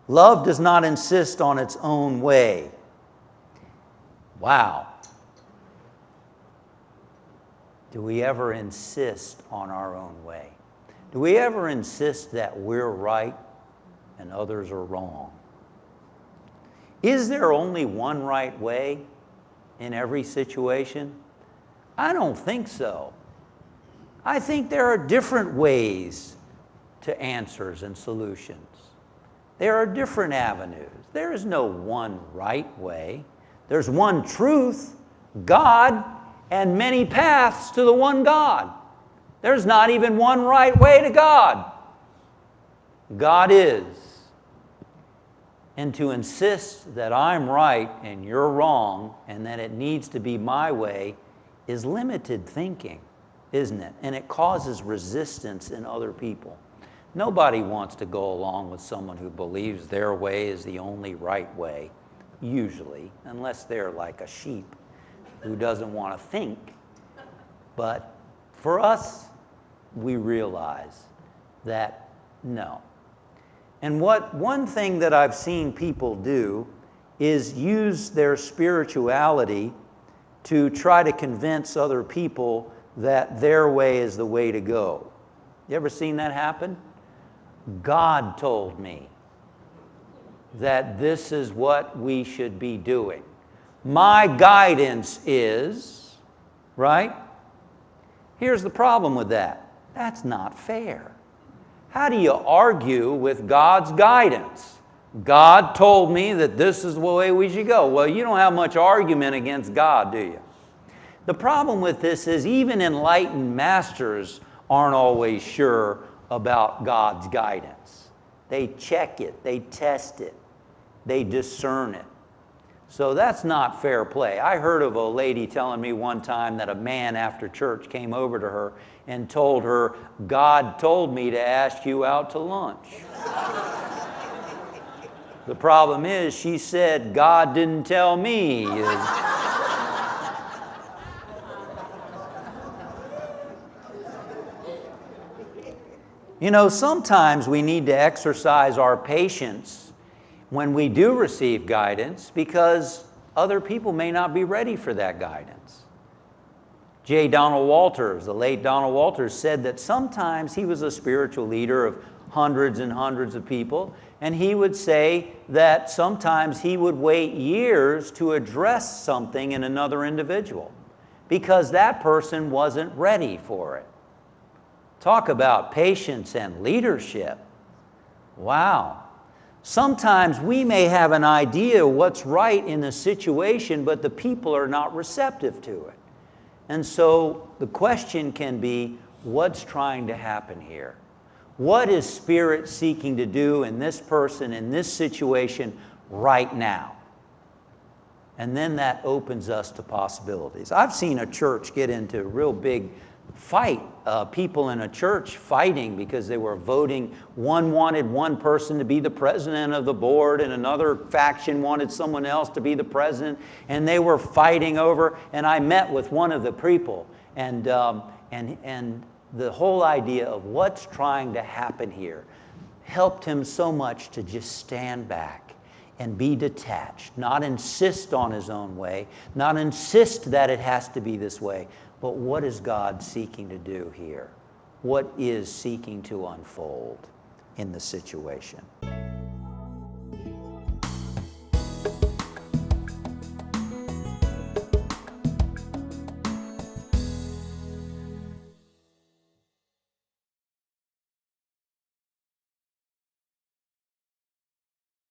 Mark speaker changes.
Speaker 1: Love does not insist on its own way. Wow. Do we ever insist on our own way? Do we ever insist that we're right and others are wrong? Is there only one right way in every situation? I don't think so. I think there are different ways to answers and solutions. There are different avenues. There is no one right way. There's one truth, God, and many paths to the one God. There's not even one right way to God. God is. And to insist that I'm right and you're wrong and that it needs to be my way is limited thinking, isn't it? And it causes resistance in other people. Nobody wants to go along with someone who believes their way is the only right way, usually, unless they're like a sheep who doesn't want to think. But for us, we realize that no. And one thing that I've seen people do is use their spirituality to try to convince other people that their way is the way to go. You ever seen that happen? God told me that this is what we should be doing. My guidance is, right? Here's the problem with that. That's not fair. How do you argue with God's guidance? God told me that this is the way we should go. Well, you don't have much argument against God, do you? The problem with this is even enlightened masters aren't always sure about God's guidance. They check it, they test it, they discern it. So that's not fair play. I heard of a lady telling me one time that a man after church came over to her and told her, God told me to ask you out to lunch. The problem is, she said, God didn't tell me. You know, sometimes we need to exercise our patience when we do receive guidance because other people may not be ready for that guidance. J. Donald Walters, the late Donald Walters, said that sometimes he was a spiritual leader of hundreds and hundreds of people, and he would say that sometimes he would wait years to address something in another individual because that person wasn't ready for it. Talk about patience and leadership. Wow. Sometimes we may have an idea what's right in the situation, but the people are not receptive to it. And so the question can be, what's trying to happen here? What is Spirit seeking to do in this person, in this situation, right now? And then that opens us to possibilities. I've seen a church get into a real big fight, people in a church fighting because they were voting. One wanted one person to be the president of the board and another faction wanted someone else to be the president, and they were fighting over. And I met with one of the people, and the whole idea of what's trying to happen here helped him so much to just stand back and be detached, not insist on his own way, not insist that it has to be this way. But what is God seeking to do here? What is seeking to unfold in the situation?